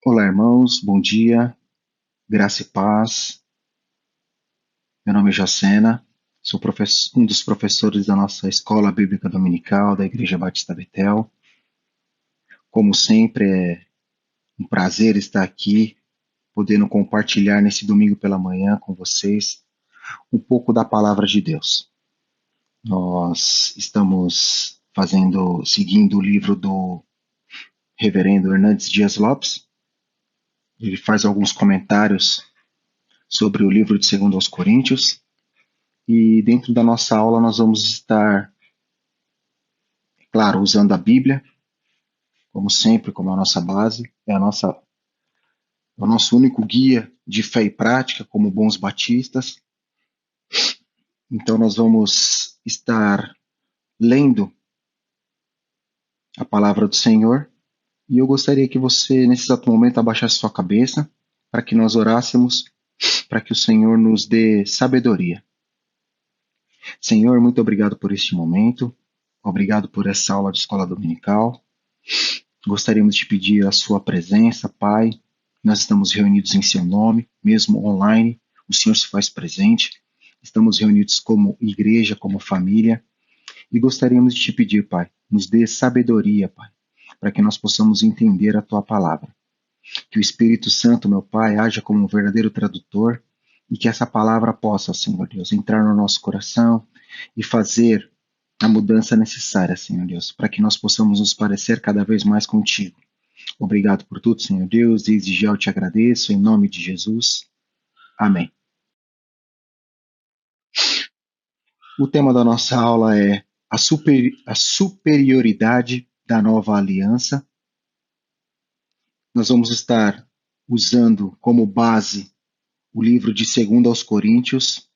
Olá, irmãos, bom dia, graça e paz. Meu nome é Jacena, sou um dos professores da nossa Escola Bíblica Dominical da Igreja Batista Betel. Como sempre, é um prazer estar aqui, podendo compartilhar nesse domingo pela manhã com vocês um pouco da palavra de Deus. Nós estamos seguindo o livro do Reverendo Hernandes Dias Lopes. Ele faz alguns comentários sobre o livro de 2 aos Coríntios. E dentro da nossa aula nós vamos estar, claro, usando a Bíblia, como sempre, como a nossa base, é o nosso único guia de fé e prática, como bons batistas. Então nós vamos estar lendo a palavra do Senhor, e eu gostaria que você, nesse exato momento, abaixasse sua cabeça, para que nós orássemos, para que o Senhor nos dê sabedoria. Senhor, muito obrigado por este momento, obrigado por essa aula de escola dominical. Gostaríamos de pedir a sua presença, Pai. Nós estamos reunidos em seu nome, mesmo online, o Senhor se faz presente. Estamos reunidos como igreja, como família, e gostaríamos de te pedir, Pai, nos dê sabedoria, Pai, para que nós possamos entender a tua palavra. Que o Espírito Santo, meu Pai, haja como um verdadeiro tradutor e que essa palavra possa, Senhor Deus, entrar no nosso coração e fazer a mudança necessária, Senhor Deus, para que nós possamos nos parecer cada vez mais contigo. Obrigado por tudo, Senhor Deus, desde já eu te agradeço, em nome de Jesus. Amém. O tema da nossa aula é a superioridade da nova aliança. Nós vamos estar usando como base o livro de 2 aos Coríntios.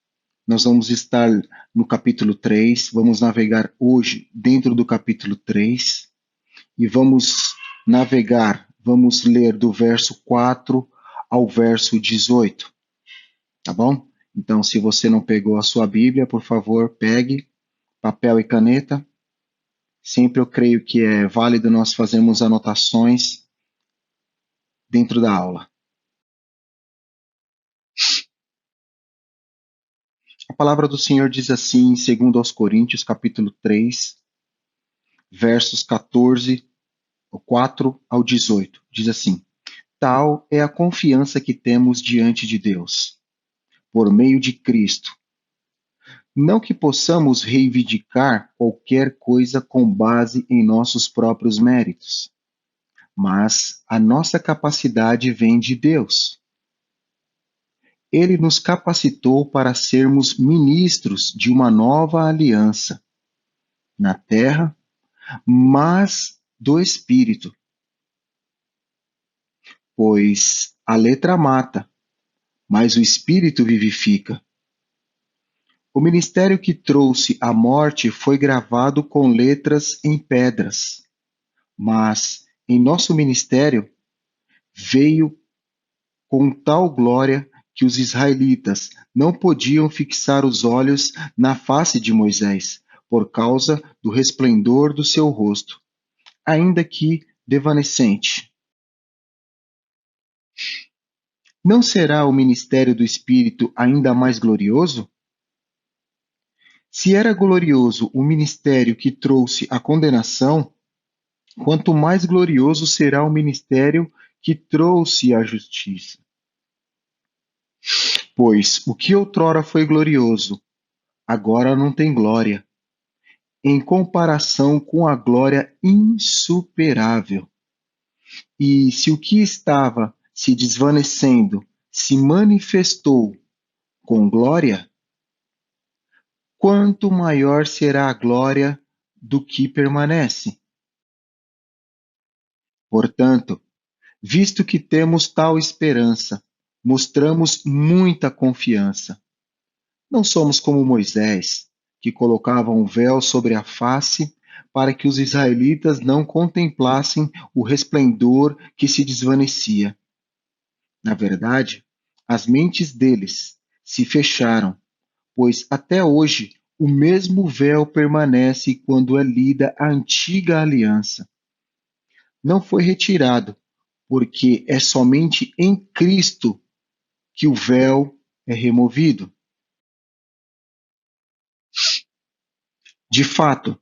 Nós vamos estar no capítulo 3, vamos navegar hoje dentro do capítulo 3 e vamos ler do verso 4 ao verso 18, tá bom? Então, se você não pegou a sua Bíblia, por favor, pegue papel e caneta. Sempre eu creio que é válido nós fazermos anotações dentro da aula. A palavra do Senhor diz assim, em 2 aos Coríntios, capítulo 3, versos 4 ao 18. Diz assim: Tal é a confiança que temos diante de Deus, por meio de Cristo. Não que possamos reivindicar qualquer coisa com base em nossos próprios méritos, mas a nossa capacidade vem de Deus. Ele nos capacitou para sermos ministros de uma nova aliança na terra, mas do Espírito. Pois a letra mata, mas o Espírito vivifica. O ministério que trouxe a morte foi gravado com letras em pedras, mas em nosso ministério veio com tal glória que os israelitas não podiam fixar os olhos na face de Moisés, por causa do resplendor do seu rosto, ainda que devanecente. Não será o ministério do Espírito ainda mais glorioso? Se era glorioso o ministério que trouxe a condenação, quanto mais glorioso será o ministério que trouxe a justiça. Pois o que outrora foi glorioso, agora não tem glória, em comparação com a glória insuperável. E se o que estava se desvanecendo se manifestou com glória, quanto maior será a glória do que permanece. Portanto, visto que temos tal esperança, mostramos muita confiança. Não somos como Moisés, que colocava um véu sobre a face para que os israelitas não contemplassem o resplendor que se desvanecia. Na verdade, as mentes deles se fecharam, pois até hoje o mesmo véu permanece quando é lida a antiga aliança. Não foi retirado, porque é somente em Cristo que o véu é removido. De fato,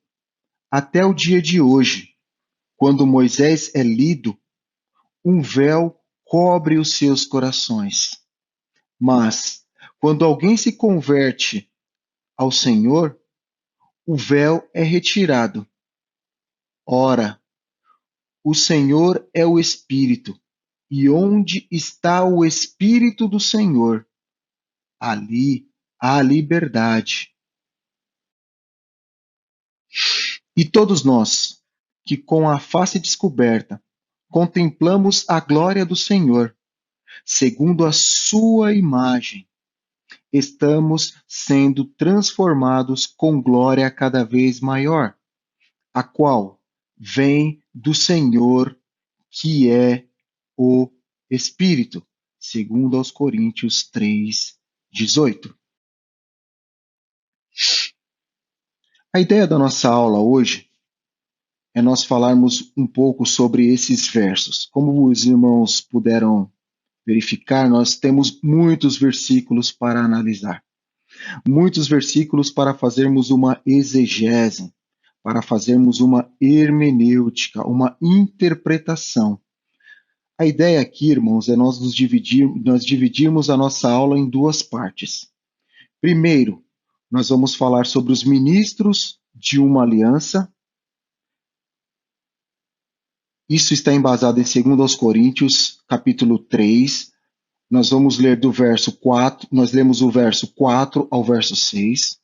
até o dia de hoje, quando Moisés é lido, um véu cobre os seus corações. Mas, quando alguém se converte ao Senhor, o véu é retirado. Ora, o Senhor é o Espírito, e onde está o Espírito do Senhor, ali há liberdade. E todos nós, que com a face descoberta contemplamos a glória do Senhor, segundo a sua imagem, estamos sendo transformados com glória cada vez maior, a qual vem do Senhor, que é o Espírito, segundo aos Coríntios 3:18. A ideia da nossa aula hoje é nós falarmos um pouco sobre esses versos. Como os irmãos puderam verificar, nós temos muitos versículos para analisar, muitos versículos para fazermos uma exegese, para fazermos uma hermenêutica, uma interpretação. A ideia aqui, irmãos, é nós dividirmos a nossa aula em duas partes. Primeiro, nós vamos falar sobre os ministros de uma aliança. Isso está embasado em 2 aos Coríntios, capítulo 3. Nós vamos ler do verso 4, nós lemos o verso 4 ao verso 6.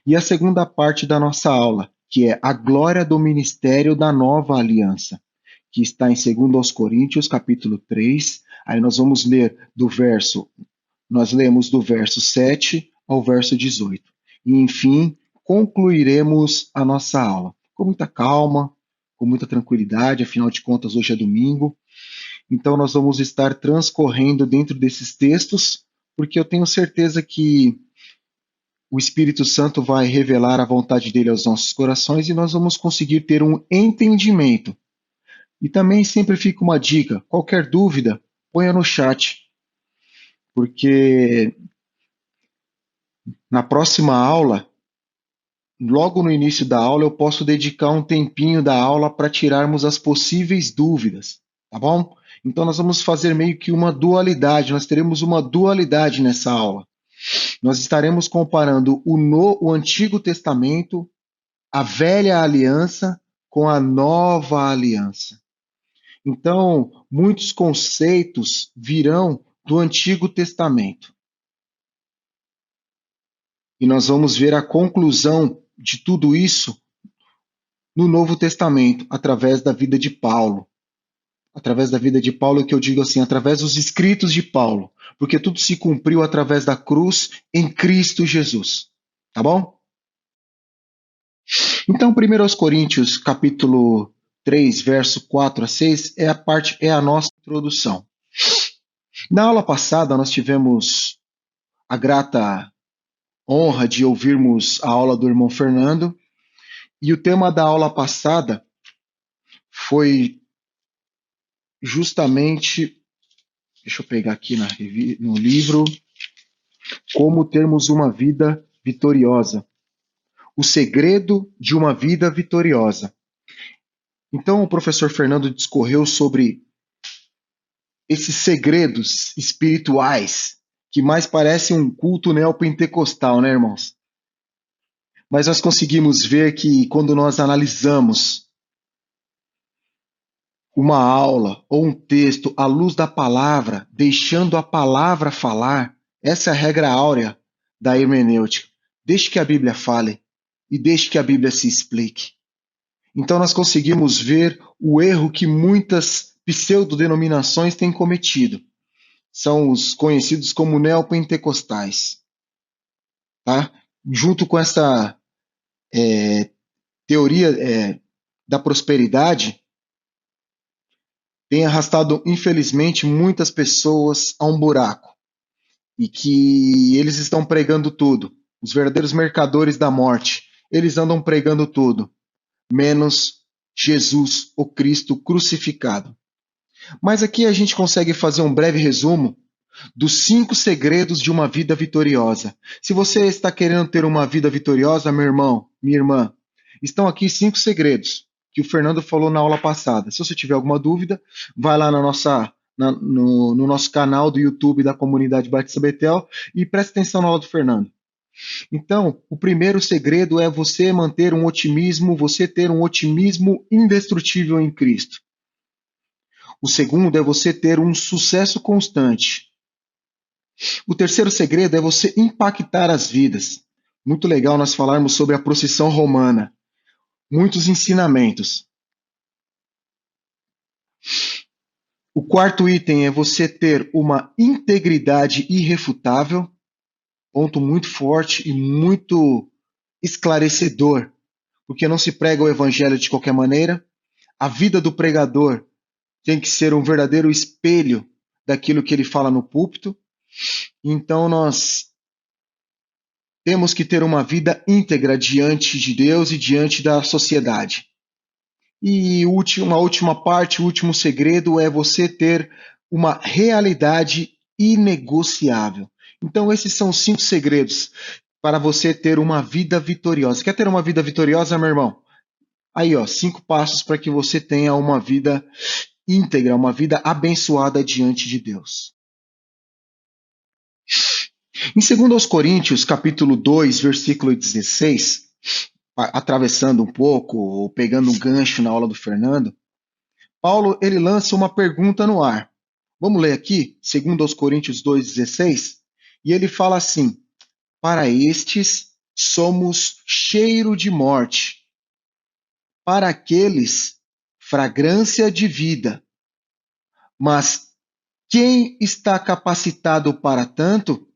E a segunda parte da nossa aula, que é a glória do ministério da nova aliança, que está em 2 aos Coríntios, capítulo 3. Aí nós vamos ler nós lemos do verso 7 ao verso 18. E, enfim, concluiremos a nossa aula com muita calma, com muita tranquilidade, afinal de contas, hoje é domingo. Então, nós vamos estar transcorrendo dentro desses textos, porque eu tenho certeza que o Espírito Santo vai revelar a vontade dele aos nossos corações e nós vamos conseguir ter um entendimento. E também sempre fica uma dica: qualquer dúvida, ponha no chat, porque na próxima aula, logo no início da aula, eu posso dedicar um tempinho da aula para tirarmos as possíveis dúvidas, tá bom? Então nós vamos fazer meio que uma dualidade, nós teremos uma dualidade nessa aula. Nós estaremos comparando o Antigo Testamento, a Velha Aliança, com a Nova Aliança. Então, muitos conceitos virão do Antigo Testamento. E nós vamos ver a conclusão de tudo isso no Novo Testamento, através da vida de Paulo. Através da vida de Paulo, que eu digo assim, através dos escritos de Paulo, porque tudo se cumpriu através da cruz em Cristo Jesus. Tá bom? Então, 1 aos Coríntios, capítulo 3, verso 4 a 6, é a nossa introdução. Na aula passada, nós tivemos a grata honra de ouvirmos a aula do irmão Fernando, e o tema da aula passada foi justamente, deixa eu pegar aqui no livro, como termos uma vida vitoriosa. O segredo de uma vida vitoriosa. Então, o professor Fernando discorreu sobre esses segredos espirituais, que mais parecem um culto neopentecostal, né, irmãos? Mas nós conseguimos ver que quando nós analisamos uma aula ou um texto à luz da palavra, deixando a palavra falar, essa é a regra áurea da hermenêutica. Deixe que a Bíblia fale e deixe que a Bíblia se explique. Então nós conseguimos ver o erro que muitas pseudodenominações têm cometido. São os conhecidos como neopentecostais. Tá? Junto com essa teoria da prosperidade, tem arrastado, infelizmente, muitas pessoas a um buraco. E que eles estão pregando tudo. Os verdadeiros mercadores da morte, eles andam pregando tudo, menos Jesus, o Cristo crucificado. Mas aqui a gente consegue fazer um breve resumo dos 5 segredos de uma vida vitoriosa. Se você está querendo ter uma vida vitoriosa, meu irmão, minha irmã, estão aqui 5 segredos que o Fernando falou na aula passada. Se você tiver alguma dúvida, vai lá no nosso canal do YouTube da Comunidade Batista Betel e preste atenção na aula do Fernando. Então, o primeiro segredo é você manter um otimismo, você ter um otimismo indestrutível em Cristo. O segundo é você ter um sucesso constante. O terceiro segredo é você impactar as vidas. Muito legal nós falarmos sobre a procissão romana. Muitos ensinamentos. O quarto item é você ter uma integridade irrefutável. Ponto muito forte e muito esclarecedor, porque não se prega o evangelho de qualquer maneira. A vida do pregador tem que ser um verdadeiro espelho daquilo que ele fala no púlpito. Então nós temos que ter uma vida íntegra diante de Deus e diante da sociedade. E uma última parte, o último segredo é você ter uma realidade inegociável. Então esses são os 5 segredos para você ter uma vida vitoriosa. Quer ter uma vida vitoriosa, meu irmão? Aí, ó, 5 passos para que você tenha uma vida íntegra, uma vida abençoada diante de Deus. Em 2 Coríntios, capítulo 2, versículo 16, atravessando um pouco, ou pegando um gancho na aula do Fernando, Paulo ele lança uma pergunta no ar. Vamos ler aqui, 2 Coríntios 2,16, e ele fala assim: para estes somos cheiro de morte, para aqueles fragrância de vida. Mas quem está capacitado para tanto?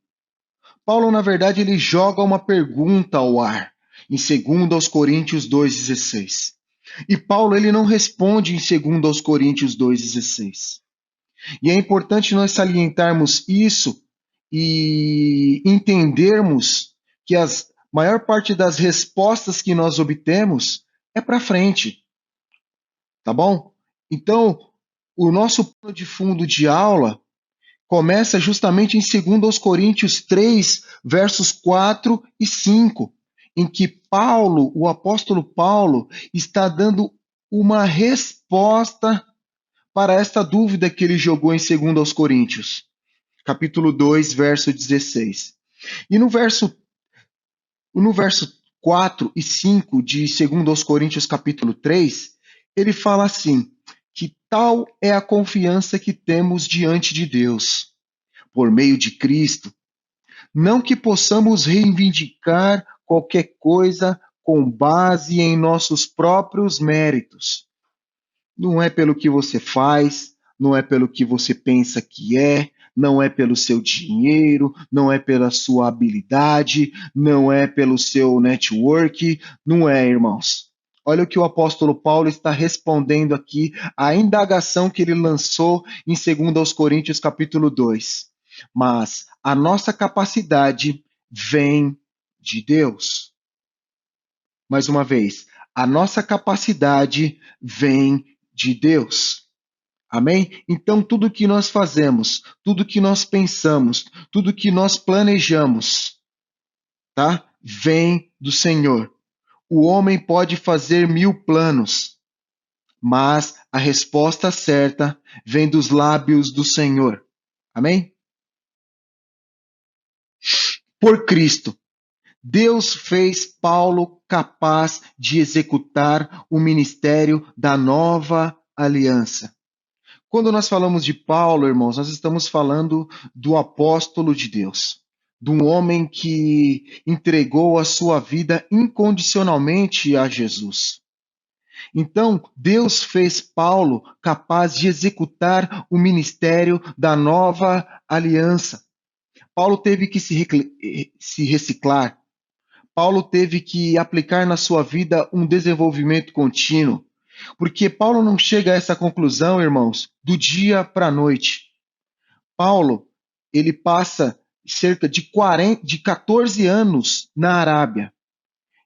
Paulo, na verdade, ele joga uma pergunta ao ar, em 2 Coríntios 2,16. E Paulo, ele não responde em 2 Coríntios 2,16. E é importante nós salientarmos isso e entendermos que a maior parte das respostas que nós obtemos é para frente, tá bom? Então, o nosso plano de fundo de aula começa justamente em 2 Coríntios 3, versos 4 e 5, em que Paulo, o apóstolo Paulo, está dando uma resposta para esta dúvida que ele jogou em 2 Coríntios, capítulo 2, verso 16. E no verso 4 e 5 de 2 Coríntios, capítulo 3, ele fala assim, que tal é a confiança que temos diante de Deus, por meio de Cristo, não que possamos reivindicar qualquer coisa com base em nossos próprios méritos. Não é pelo que você faz, não é pelo que você pensa que é, não é pelo seu dinheiro, não é pela sua habilidade, não é pelo seu network, não é, irmãos. Olha o que o apóstolo Paulo está respondendo aqui à indagação que ele lançou em 2 Coríntios capítulo 2. Mas a nossa capacidade vem de Deus. Mais uma vez, a nossa capacidade vem de Deus. Amém? Então, tudo que nós fazemos, tudo que nós pensamos, tudo que nós planejamos, tá? Vem do Senhor. O homem pode fazer 1000 planos, mas a resposta certa vem dos lábios do Senhor. Amém? Por Cristo, Deus fez Paulo capaz de executar o ministério da nova aliança. Quando nós falamos de Paulo, irmãos, nós estamos falando do apóstolo de Deus, de um homem que entregou a sua vida incondicionalmente a Jesus. Então, Deus fez Paulo capaz de executar o ministério da nova aliança. Paulo teve que se reciclar. Paulo teve que aplicar na sua vida um desenvolvimento contínuo. Porque Paulo não chega a essa conclusão, irmãos, do dia para a noite. Paulo, ele passa cerca de 14 anos na Arábia.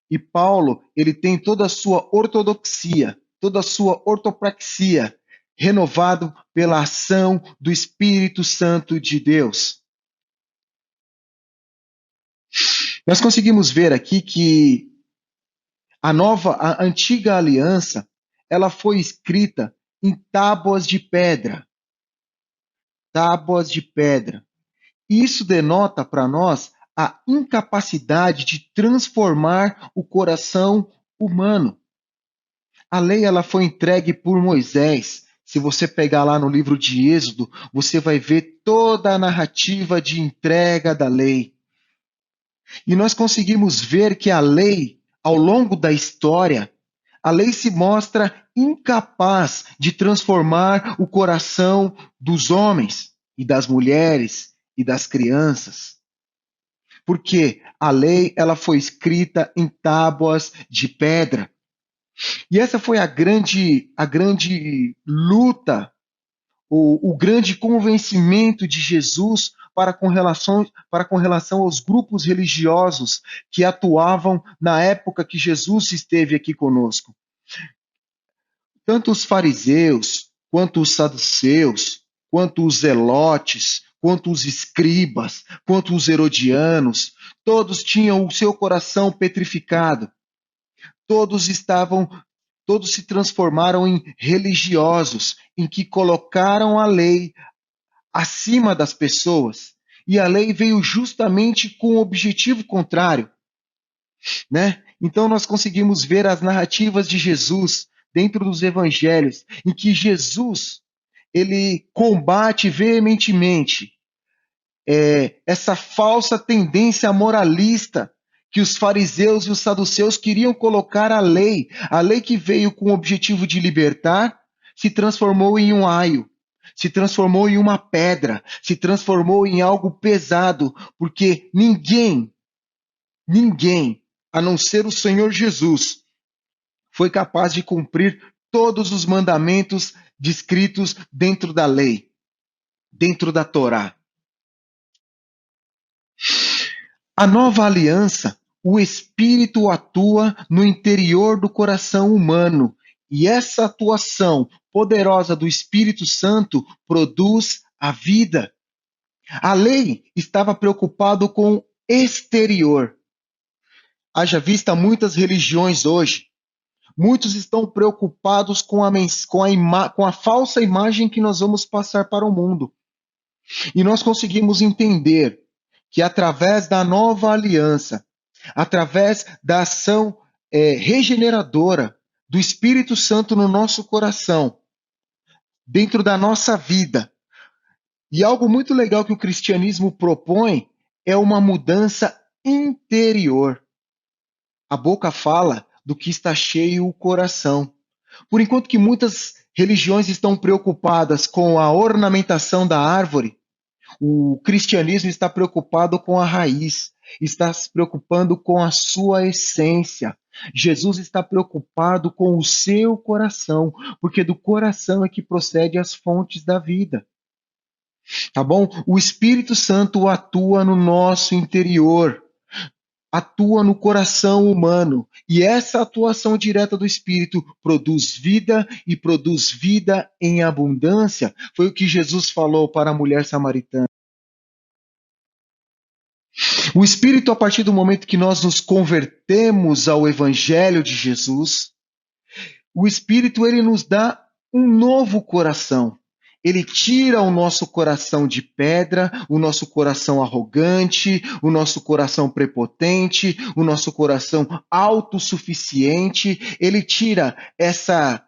E Paulo, ele tem toda a sua ortodoxia, toda a sua ortopraxia renovado pela ação do Espírito Santo de Deus. Nós conseguimos ver aqui que a antiga aliança, ela foi escrita em tábuas de pedra. Tábuas de pedra. E isso denota para nós a incapacidade de transformar o coração humano. A lei ela foi entregue por Moisés. Se você pegar lá no livro de Êxodo, você vai ver toda a narrativa de entrega da lei. E nós conseguimos ver que a lei, ao longo da história, a lei se mostra incapaz de transformar o coração dos homens e das mulheres e das crianças. Porque a lei ela foi escrita em tábuas de pedra. E essa foi a grande luta, o grande convencimento de Jesus para com relação aos grupos religiosos que atuavam na época que Jesus esteve aqui conosco. Tanto os fariseus, quanto os saduceus, quanto os zelotes, quanto os escribas, quanto os herodianos, todos tinham o seu coração petrificado. Todos se transformaram em religiosos, em que colocaram a lei acima das pessoas. E a lei veio justamente com o objetivo contrário, né? Então nós conseguimos ver as narrativas de Jesus dentro dos evangelhos, em que Jesus ele combate veementemente essa falsa tendência moralista que os fariseus e os saduceus queriam colocar a lei que veio com o objetivo de libertar, se transformou em um aio, se transformou em uma pedra, se transformou em algo pesado, porque ninguém, a não ser o Senhor Jesus, foi capaz de cumprir todos os mandamentos descritos dentro da lei, dentro da Torá. A nova aliança, o Espírito atua no interior do coração humano, e essa atuação poderosa do Espírito Santo produz a vida. A lei estava preocupada com o exterior. Haja vista muitas religiões hoje. Muitos estão preocupados com a falsa imagem que nós vamos passar para o mundo. E nós conseguimos entender que através da nova aliança, através da ação regeneradora do Espírito Santo no nosso coração, dentro da nossa vida, e algo muito legal que o cristianismo propõe é uma mudança interior. A boca fala do que está cheio o coração. Por enquanto que muitas religiões estão preocupadas com a ornamentação da árvore, o cristianismo está preocupado com a raiz, está se preocupando com a sua essência. Jesus está preocupado com o seu coração, porque do coração é que procede as fontes da vida. Tá bom? O Espírito Santo atua no nosso interior, atua no coração humano, e essa atuação direta do Espírito produz vida e produz vida em abundância. Foi o que Jesus falou para a mulher samaritana. O Espírito, a partir do momento que nós nos convertemos ao Evangelho de Jesus, o Espírito ele nos dá um novo coração. Ele tira o nosso coração de pedra, o nosso coração arrogante, o nosso coração prepotente, o nosso coração autossuficiente. Ele tira essa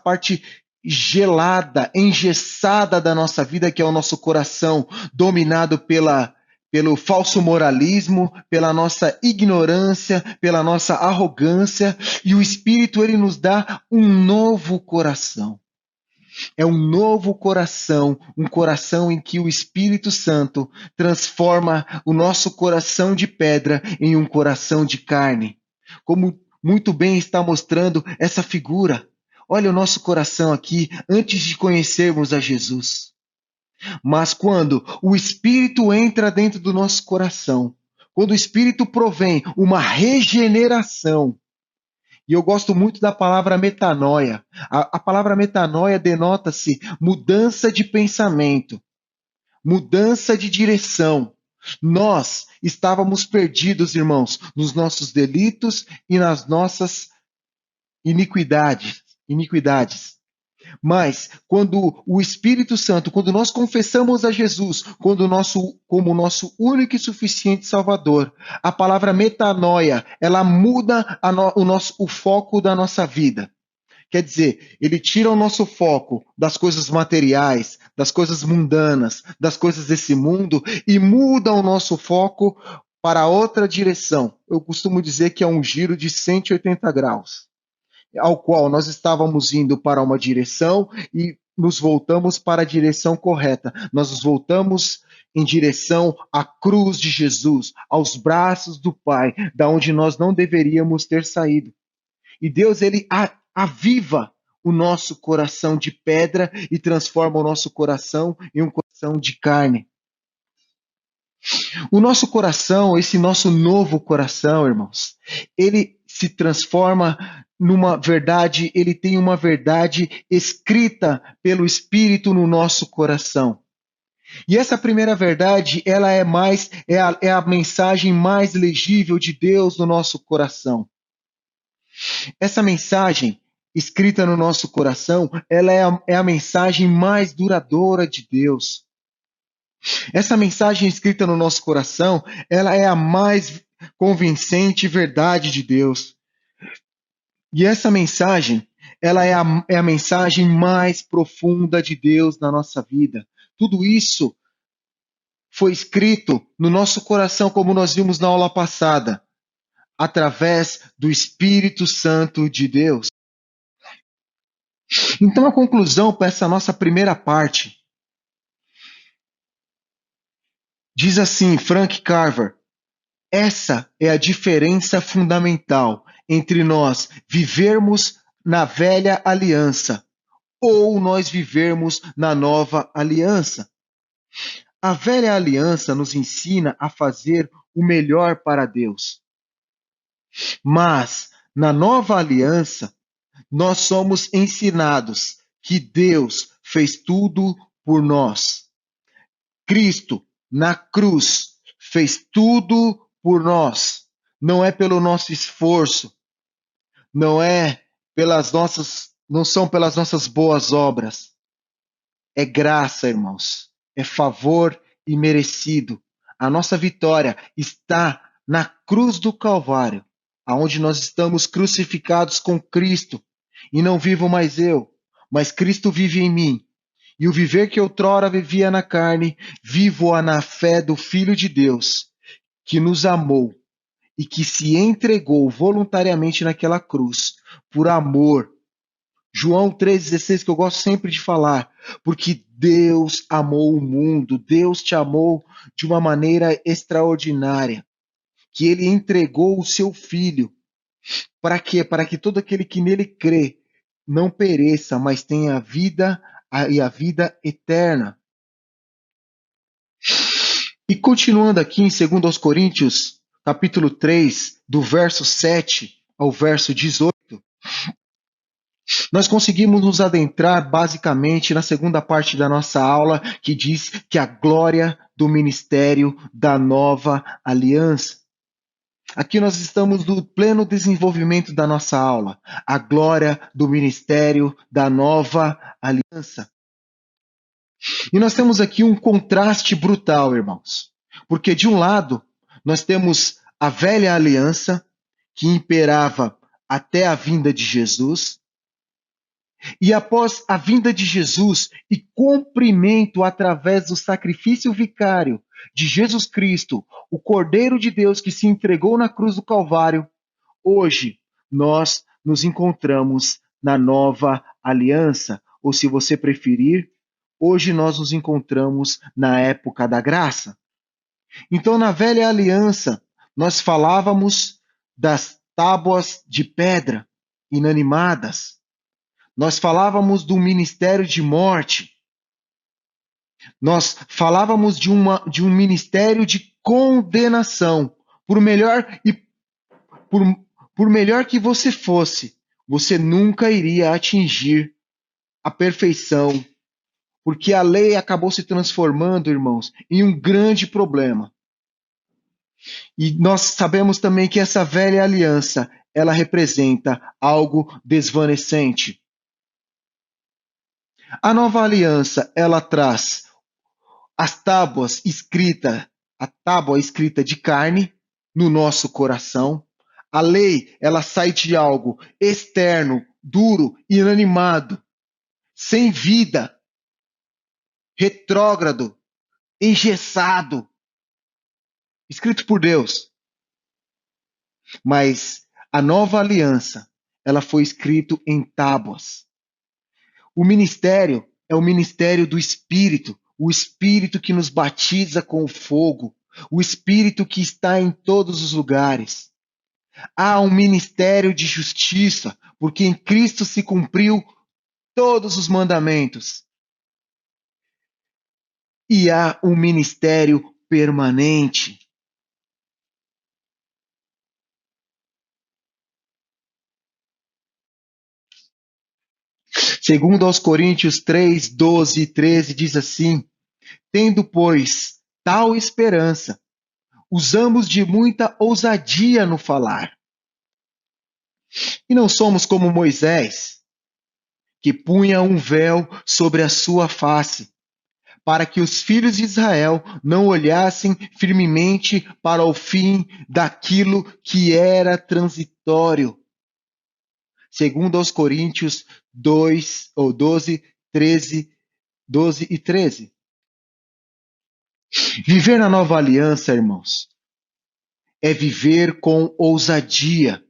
parte gelada, engessada da nossa vida, que é o nosso coração dominado pelo falso moralismo, pela nossa ignorância, pela nossa arrogância, e o Espírito ele nos dá um novo coração. É um novo coração, um coração em que o Espírito Santo transforma o nosso coração de pedra em um coração de carne. Como muito bem está mostrando essa figura. Olha o nosso coração aqui antes de conhecermos a Jesus. Mas quando o Espírito entra dentro do nosso coração, quando o Espírito provém uma regeneração, E eu gosto muito da palavra metanoia. A palavra metanoia denota-se mudança de pensamento, mudança de direção. Nós estávamos perdidos, irmãos, nos nossos delitos e nas nossas iniquidades. Mas quando o Espírito Santo, quando nós confessamos a Jesus como nosso único e suficiente Salvador, a palavra metanoia, ela muda o foco da nossa vida. Quer dizer, ele tira o nosso foco das coisas materiais, das coisas mundanas, das coisas desse mundo e muda o nosso foco para outra direção. Eu costumo dizer que é um giro de 180 graus, ao qual nós estávamos indo para uma direção e nos voltamos para a direção correta. Nós nos voltamos em direção à cruz de Jesus, aos braços do Pai, da onde nós não deveríamos ter saído. E Deus, ele aviva o nosso coração de pedra e transforma o nosso coração em um coração de carne. O nosso coração, esse nosso novo coração, irmãos, ele se transforma numa verdade, ele tem uma verdade escrita pelo Espírito no nosso coração. E essa primeira verdade, ela é a mensagem mais legível de Deus no nosso coração. Essa mensagem escrita no nosso coração, ela é a mensagem mais duradoura de Deus. Essa mensagem escrita no nosso coração, ela é a mais convincente verdade de Deus. E essa mensagem, ela é a mensagem mais profunda de Deus na nossa vida. Tudo isso foi escrito no nosso coração, como nós vimos na aula passada, através do Espírito Santo de Deus. Então, a conclusão para essa nossa primeira parte diz assim, Frank Carver: essa é a diferença fundamental entre nós vivermos na velha aliança ou nós vivermos na nova aliança. A velha aliança nos ensina a fazer o melhor para Deus. Mas na nova aliança, nós somos ensinados que Deus fez tudo por nós. Cristo, na cruz, fez tudo por nós. Não é pelo nosso esforço, não são pelas nossas boas obras. É graça, irmãos. É favor imerecido. A nossa vitória está na cruz do Calvário, aonde nós estamos crucificados com Cristo. E não vivo mais eu, mas Cristo vive em mim. E o viver que outrora vivia na carne, vivo-a na fé do Filho de Deus, que nos amou e que se entregou voluntariamente naquela cruz, por amor. João 3,16, que eu gosto sempre de falar, porque Deus amou o mundo, Deus te amou de uma maneira extraordinária, que ele entregou o seu Filho. Para quê? Para que todo aquele que nele crê não pereça, mas tenha a vida e a vida eterna. E continuando aqui em 2 Coríntios, capítulo 3, do verso 7 ao verso 18, nós conseguimos nos adentrar basicamente na segunda parte da nossa aula, que diz que a glória do ministério da nova aliança. Aqui nós estamos no pleno desenvolvimento da nossa aula, a glória do ministério da nova aliança. E nós temos aqui um contraste brutal, irmãos, porque de um lado nós temos a velha aliança que imperava até a vinda de Jesus, e após a vinda de Jesus e cumprimento através do sacrifício vicário de Jesus Cristo, o Cordeiro de Deus que se entregou na cruz do Calvário, hoje nós nos encontramos na nova aliança, ou se você preferir, hoje nós nos encontramos na época da graça. Então, na velha aliança, nós falávamos das tábuas de pedra inanimadas. Nós falávamos do ministério de morte. Nós falávamos de um ministério de condenação, por melhor e Por melhor que você fosse, você nunca iria atingir a perfeição, porque a lei acabou se transformando, irmãos, em um grande problema. E nós sabemos também que essa velha aliança, ela representa algo desvanecente. A nova aliança, ela traz as tábuas escritas, a tábua escrita de carne no nosso coração. A lei, ela sai de algo externo, duro, inanimado, sem vida, retrógrado, engessado, escrito por Deus. Mas a nova aliança, ela foi escrito em tábuas. O ministério é o ministério do Espírito, o Espírito que nos batiza com o fogo, o Espírito que está em todos os lugares. Há um ministério de justiça, porque em Cristo se cumpriu todos os mandamentos. E há um ministério permanente. Segundo aos Coríntios 3, 12 e 13, diz assim: tendo, pois, tal esperança, usamos de muita ousadia no falar. E não somos como Moisés, que punha um véu sobre a sua face, para que os filhos de Israel não olhassem firmemente para o fim daquilo que era transitório. Segundo aos Coríntios 2, ou 12, 13, 12 e 13. Viver na nova aliança, irmãos, é viver com ousadia,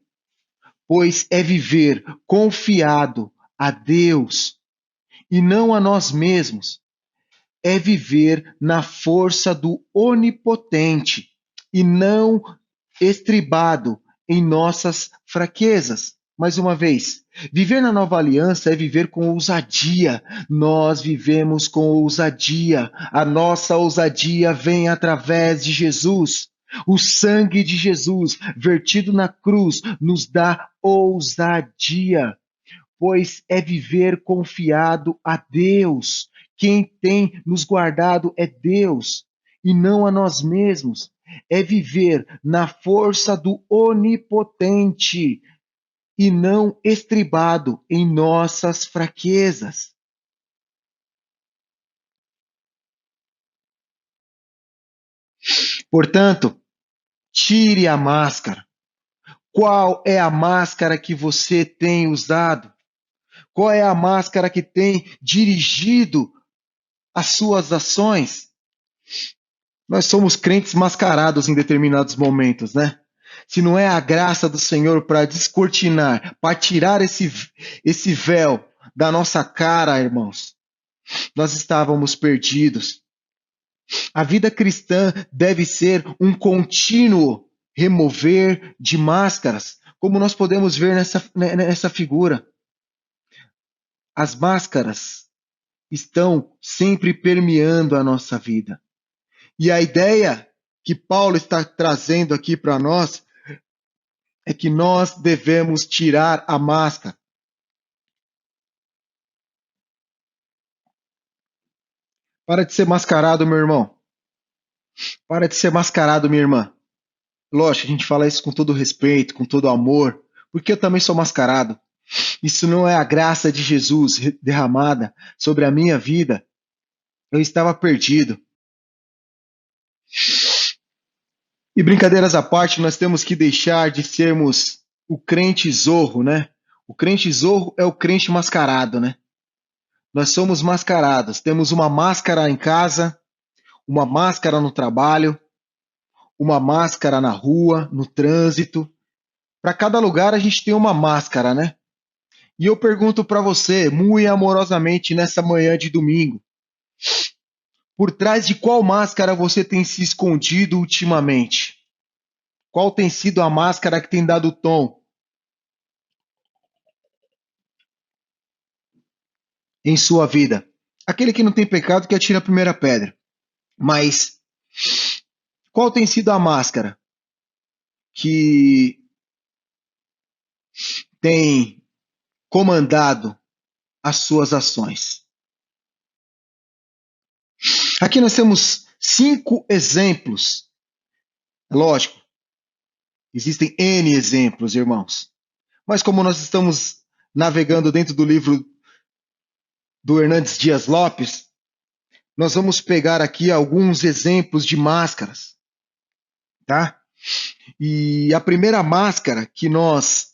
pois é viver confiado a Deus e não a nós mesmos. É viver na força do onipotente e não estribado em nossas fraquezas. Mais uma vez, viver na nova aliança é viver com ousadia. Nós vivemos com ousadia. A nossa ousadia vem através de Jesus. O sangue de Jesus, vertido na cruz, nos dá ousadia, pois é viver confiado a Deus. Quem tem nos guardado é Deus e não a nós mesmos. É viver na força do onipotente e não estribado em nossas fraquezas. Portanto, tire a máscara. Qual é a máscara que você tem usado? Qual é a máscara que tem dirigido as suas ações? Nós somos crentes mascarados em determinados momentos, né? Se não é a graça do Senhor para descortinar, para tirar esse véu da nossa cara, irmãos, nós estávamos perdidos. A vida cristã deve ser um contínuo remover de máscaras, como nós podemos ver nessa figura. As máscaras estão sempre permeando a nossa vida. E a ideia que Paulo está trazendo aqui para nós é que nós devemos tirar a máscara. Para de ser mascarado, meu irmão. Para de ser mascarado, minha irmã. Lógico, a gente fala isso com todo respeito, com todo amor, porque eu também sou mascarado. Isso não é a graça de Jesus derramada sobre a minha vida. Eu estava perdido. E brincadeiras à parte, nós temos que deixar de sermos o crente zorro, né? O crente zorro é o crente mascarado, né? Nós somos mascarados. Temos uma máscara em casa, uma máscara no trabalho, uma máscara na rua, no trânsito. Para cada lugar a gente tem uma máscara, né? E eu pergunto para você, muito amorosamente, nessa manhã de domingo, por trás de qual máscara você tem se escondido ultimamente? Qual tem sido a máscara que tem dado tom em sua vida? Aquele que não tem pecado que atira a primeira pedra. Mas qual tem sido a máscara que tem comandado as suas ações. Aqui nós temos 5 exemplos. Lógico, existem N exemplos, irmãos. Mas como nós estamos navegando dentro do livro do Hernandes Dias Lopes, nós vamos pegar aqui alguns exemplos de máscaras, tá? E a primeira máscara que nós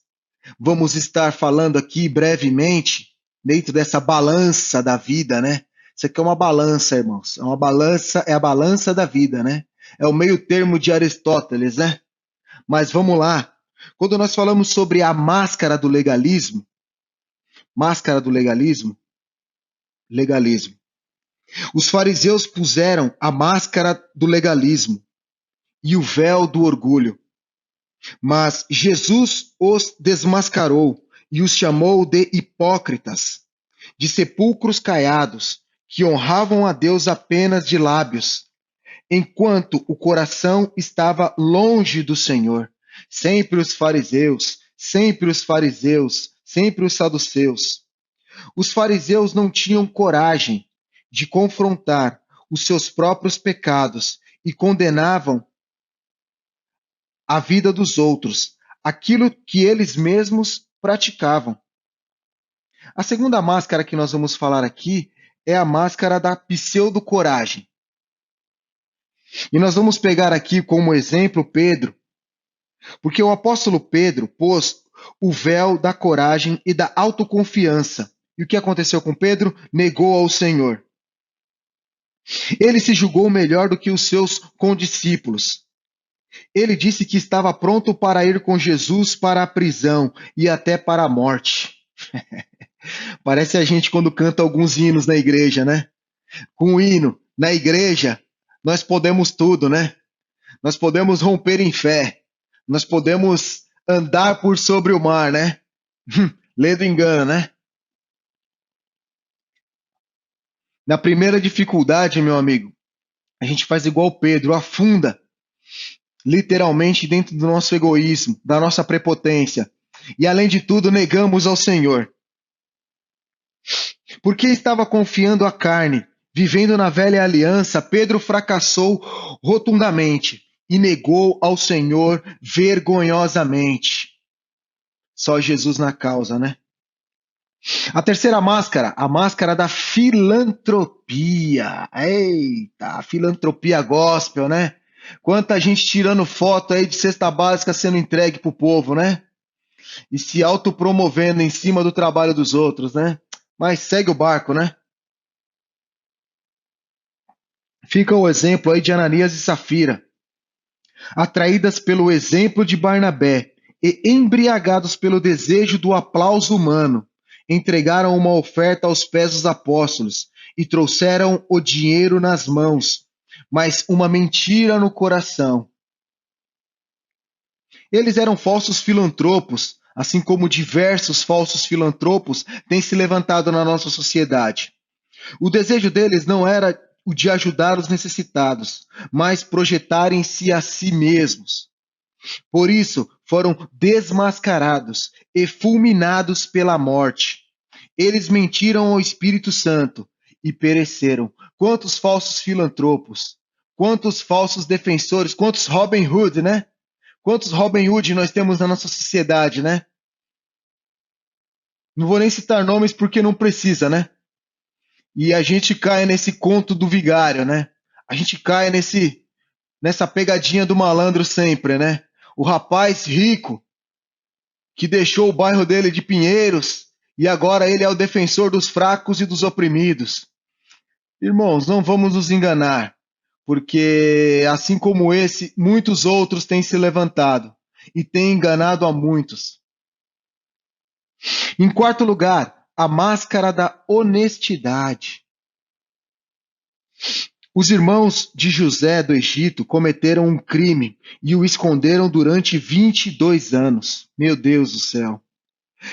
vamos estar falando aqui brevemente, dentro dessa balança da vida, né? Isso aqui é uma balança, irmãos. É uma balança, é a balança da vida, né? É o meio termo de Aristóteles, né? Mas vamos lá. Quando nós falamos sobre a máscara do legalismo, legalismo. Os fariseus puseram a máscara do legalismo e o véu do orgulho. Mas Jesus os desmascarou e os chamou de hipócritas, de sepulcros caiados, que honravam a Deus apenas de lábios, enquanto o coração estava longe do Senhor. Sempre os fariseus, sempre os fariseus, sempre os saduceus. Os fariseus não tinham coragem de confrontar os seus próprios pecados e condenavam a vida dos outros, aquilo que eles mesmos praticavam. A segunda máscara que nós vamos falar aqui é a máscara da pseudo-coragem. E nós vamos pegar aqui como exemplo Pedro, porque o apóstolo Pedro pôs o véu da coragem e da autoconfiança. E o que aconteceu com Pedro? Negou ao Senhor. Ele se julgou melhor do que os seus condiscípulos. Ele disse que estava pronto para ir com Jesus para a prisão e até para a morte. Parece a gente quando canta alguns hinos na igreja, né? Com o hino, na igreja, nós podemos tudo, né? Nós podemos romper em fé. Nós podemos andar por sobre o mar, né? Lê do engano, né? Na primeira dificuldade, meu amigo, a gente faz igual Pedro, afunda literalmente dentro do nosso egoísmo, da nossa prepotência. E além de tudo, negamos ao Senhor. Porque estava confiando à carne, vivendo na velha aliança, Pedro fracassou rotundamente e negou ao Senhor vergonhosamente. Só Jesus na causa, né? A terceira máscara, a máscara da filantropia. Eita, a filantropia gospel, né? Quanta gente tirando foto aí de cesta básica sendo entregue pro povo, né? E se autopromovendo em cima do trabalho dos outros, né? Mas segue o barco, né? Fica o exemplo aí de Ananias e Safira. Atraídas pelo exemplo de Barnabé e embriagados pelo desejo do aplauso humano, entregaram uma oferta aos pés dos apóstolos e trouxeram o dinheiro nas mãos, mas uma mentira no coração. Eles eram falsos filantropos, assim como diversos falsos filantropos têm se levantado na nossa sociedade. O desejo deles não era o de ajudar os necessitados, mas projetarem-se a si mesmos. Por isso, foram desmascarados e fulminados pela morte. Eles mentiram ao Espírito Santo e pereceram. Quantos falsos filantropos, quantos falsos defensores, quantos Robin Hood, né? Quantos Robin Hood nós temos na nossa sociedade, né? Não vou nem citar nomes porque não precisa, né? E a gente cai nesse conto do vigário, né? A gente cai nessa pegadinha do malandro sempre, né? O rapaz rico que deixou o bairro dele de Pinheiros e agora ele é o defensor dos fracos e dos oprimidos. Irmãos, não vamos nos enganar, porque assim como esse, muitos outros têm se levantado e têm enganado a muitos. Em quarto lugar, a máscara da honestidade. Os irmãos de José do Egito cometeram um crime e o esconderam durante 22 anos. Meu Deus do céu.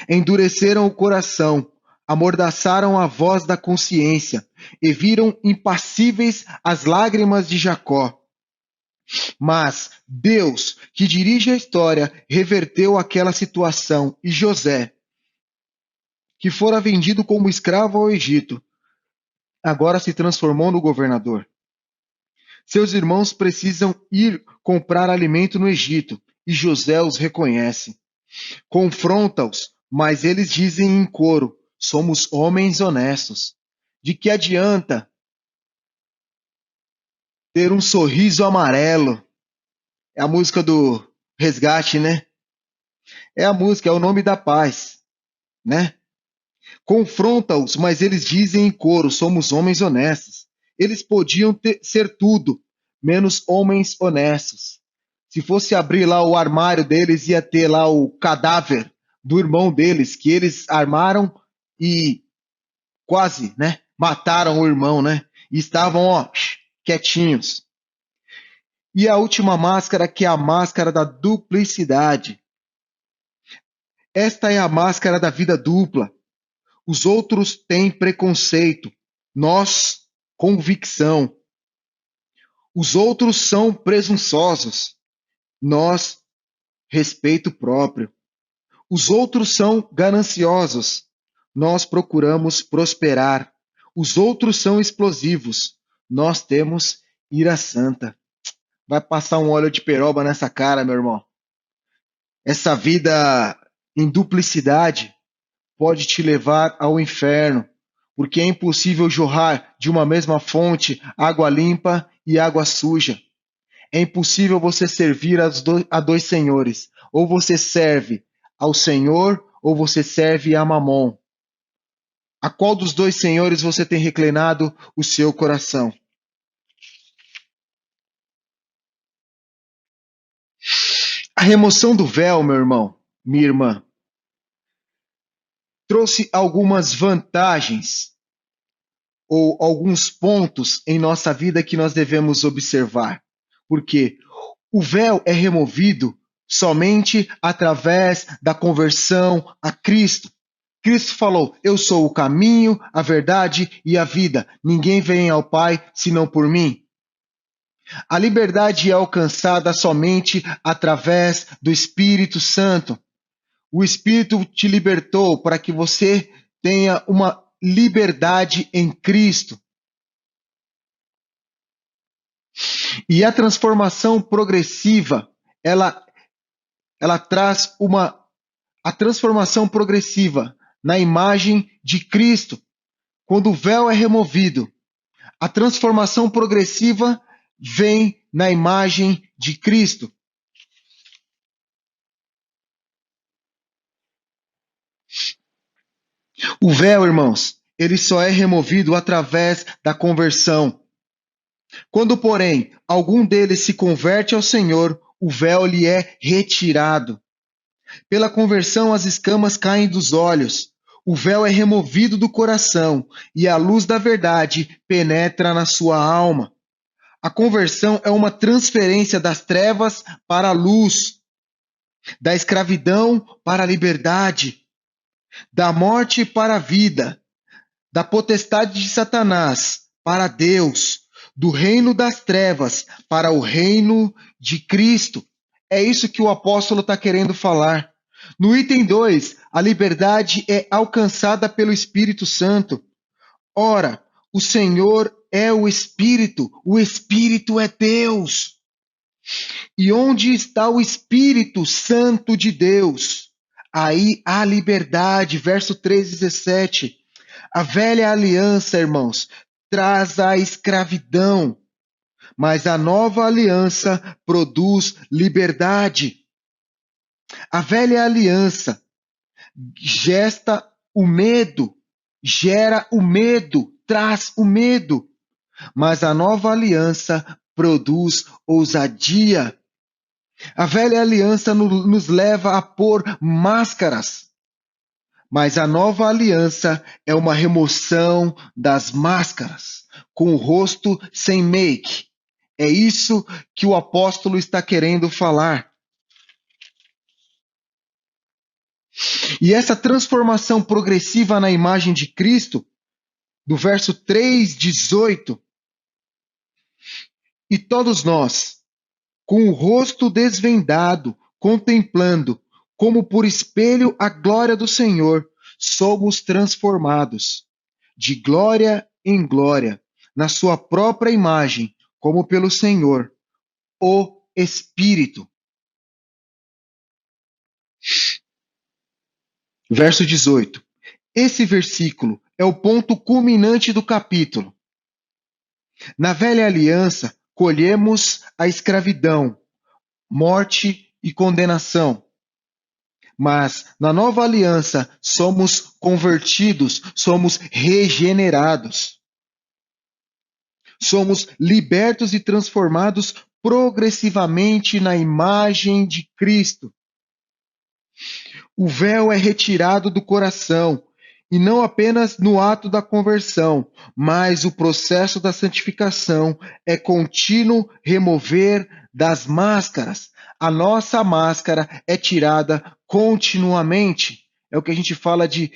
Endureceram o coração, amordaçaram a voz da consciência e viram impassíveis as lágrimas de Jacó. Mas Deus, que dirige a história, reverteu aquela situação e José, que fora vendido como escravo ao Egito, agora se transformou no governador. Seus irmãos precisam ir comprar alimento no Egito e José os reconhece. Confronta-os, mas eles dizem em coro: somos homens honestos. De que adianta ter um sorriso amarelo? É a música do Resgate, né? É a música, é o nome da paz, né? Confronta-os, mas eles dizem em coro: somos homens honestos. Eles podiam ser tudo, menos homens honestos. Se fosse abrir lá o armário deles, ia ter lá o cadáver do irmão deles, que eles armaram e quase, né? Mataram o irmão, né? E estavam, ó, quietinhos. E a última máscara, que é a máscara da duplicidade. Esta é a máscara da vida dupla. Os outros têm preconceito, nós, convicção. Os outros são presunçosos, nós, respeito próprio. Os outros são gananciosos, nós procuramos prosperar. Os outros são explosivos, nós temos ira santa. Vai passar um óleo de peroba nessa cara, meu irmão. Essa vida em duplicidade pode te levar ao inferno, porque é impossível jorrar de uma mesma fonte água limpa e água suja. É impossível você servir a dois senhores. Ou você serve ao Senhor, ou você serve a Mamon. A qual dos dois senhores você tem reclinado o seu coração? A remoção do véu, meu irmão, minha irmã, trouxe algumas vantagens ou alguns pontos em nossa vida que nós devemos observar. Porque o véu é removido somente através da conversão a Cristo. Cristo falou: eu sou o caminho, a verdade e a vida. Ninguém vem ao Pai senão por mim. A liberdade é alcançada somente através do Espírito Santo. O Espírito te libertou para que você tenha uma liberdade em Cristo. E a transformação progressiva, ela traz a transformação progressiva na imagem de Cristo. Quando o véu é removido, a transformação progressiva vem na imagem de Cristo. O véu, irmãos, ele só é removido através da conversão. Quando, porém, algum deles se converte ao Senhor, o véu lhe é retirado. Pela conversão, as escamas caem dos olhos, o véu é removido do coração e a luz da verdade penetra na sua alma. A conversão é uma transferência das trevas para a luz, da escravidão para a liberdade, da morte para a vida, da potestade de Satanás para Deus, do reino das trevas para o reino de Cristo. É isso que o apóstolo está querendo falar. No item 2, a liberdade é alcançada pelo Espírito Santo. Ora, o Senhor é o Espírito é Deus. E onde está o Espírito Santo de Deus? Aí há liberdade, verso 3:17. A velha aliança, irmãos, traz a escravidão, mas a nova aliança produz liberdade. A velha aliança gera o medo, traz o medo, mas a nova aliança produz ousadia. A velha aliança nos leva a pôr máscaras, mas a nova aliança é uma remoção das máscaras, com o rosto sem make. É isso que o apóstolo está querendo falar. E essa transformação progressiva na imagem de Cristo, do verso 3:18, e todos nós com o rosto desvendado, contemplando, como por espelho, a glória do Senhor, somos transformados, de glória em glória, na sua própria imagem, como pelo Senhor, o Espírito. Verso 18. Esse versículo é o ponto culminante do capítulo. Na velha aliança, colhemos a escravidão, morte e condenação. Mas na nova aliança somos convertidos, somos regenerados. Somos libertos e transformados progressivamente na imagem de Cristo. O véu é retirado do coração, e não apenas no ato da conversão, mas o processo da santificação é contínuo remover das máscaras. A nossa máscara é tirada continuamente. É o que a gente fala de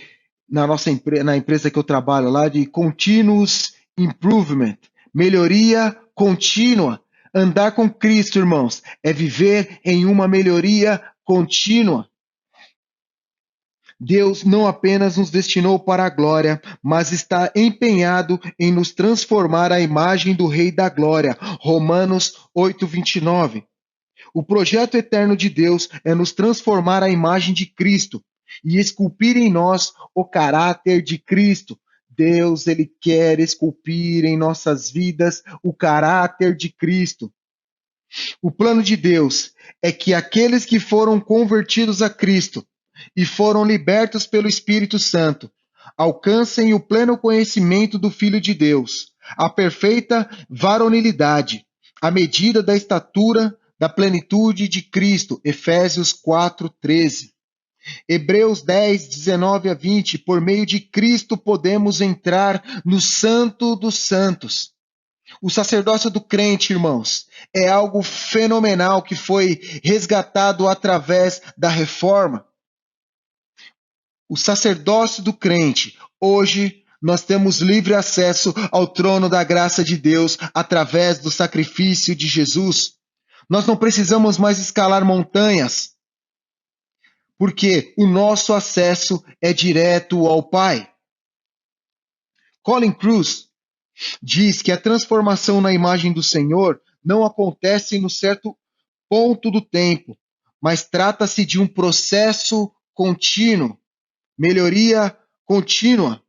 na empresa que eu trabalho lá, de continuous improvement, melhoria contínua. Andar com Cristo, irmãos, é viver em uma melhoria contínua. Deus não apenas nos destinou para a glória, mas está empenhado em nos transformar à imagem do Rei da Glória. Romanos 8:29. O projeto eterno de Deus é nos transformar à imagem de Cristo e esculpir em nós o caráter de Cristo. Deus, ele quer esculpir em nossas vidas o caráter de Cristo. O plano de Deus é que aqueles que foram convertidos a Cristo e foram libertos pelo Espírito Santo alcancem o pleno conhecimento do Filho de Deus, a perfeita varonilidade, a medida da estatura da plenitude de Cristo. Efésios 4:13. Hebreus 10:19-20. Por meio de Cristo podemos entrar no Santo dos Santos. O sacerdócio do crente, irmãos, é algo fenomenal que foi resgatado através da reforma. O sacerdócio do crente, hoje nós temos livre acesso ao trono da graça de Deus através do sacrifício de Jesus. Nós não precisamos mais escalar montanhas, porque o nosso acesso é direto ao Pai. Colin Kruse diz que a transformação na imagem do Senhor não acontece no certo ponto do tempo, mas trata-se de um processo contínuo, melhoria contínua.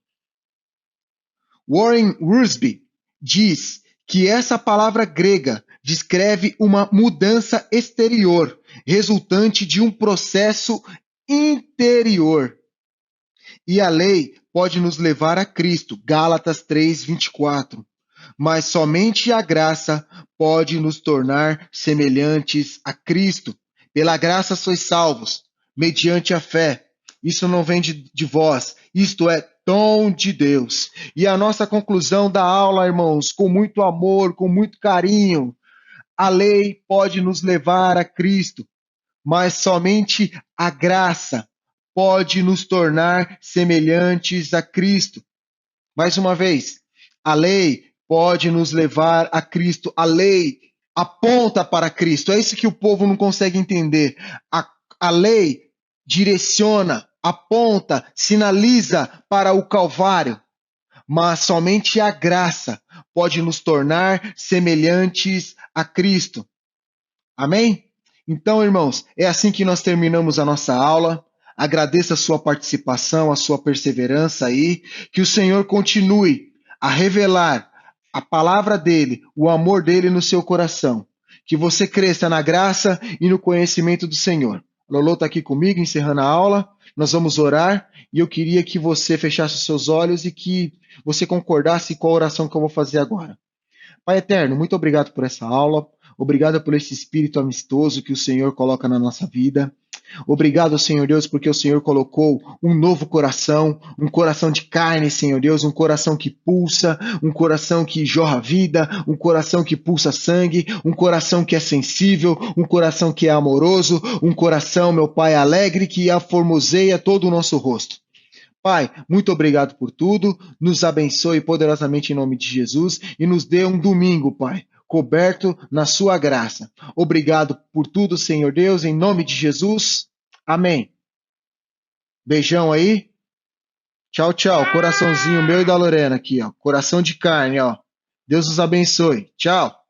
Warren Wiersbe diz que essa palavra grega descreve uma mudança exterior, resultante de um processo interior. E a lei pode nos levar a Cristo, Gálatas 3:24. Mas somente a graça pode nos tornar semelhantes a Cristo. Pela graça sois salvos, mediante a fé. Isso não vem de vós, isto é dom de Deus. E a nossa conclusão da aula, irmãos, com muito amor, com muito carinho, a lei pode nos levar a Cristo, mas somente a graça pode nos tornar semelhantes a Cristo. Mais uma vez, a lei pode nos levar a Cristo, a lei aponta para Cristo. É isso que o povo não consegue entender. A lei direciona, aponta, sinaliza para o Calvário, mas somente a graça pode nos tornar semelhantes a Cristo. Amém? Então, irmãos, é assim que nós terminamos a nossa aula. Agradeço a sua participação, a sua perseverança aí. Que o Senhor continue a revelar a palavra dele, o amor dele no seu coração. Que você cresça na graça e no conhecimento do Senhor. Lolo está aqui comigo, encerrando a aula. Nós vamos orar e eu queria que você fechasse os seus olhos e que você concordasse com a oração que eu vou fazer agora. Pai eterno, muito obrigado por essa aula. Obrigado por esse espírito amistoso que o Senhor coloca na nossa vida. Obrigado, Senhor Deus, porque o Senhor colocou um novo coração, um coração de carne, Senhor Deus, um coração que pulsa, um coração que jorra vida, um coração que pulsa sangue, um coração que é sensível, um coração que é amoroso, um coração, meu Pai, alegre, que aformoseia todo o nosso rosto. Pai, muito obrigado por tudo, nos abençoe poderosamente em nome de Jesus e nos dê um domingo, Pai, coberto na sua graça. Obrigado por tudo, Senhor Deus, em nome de Jesus. Amém. Beijão aí. Tchau, tchau. Coraçãozinho meu e da Lorena aqui, ó. Coração de carne, ó. Deus os abençoe. Tchau.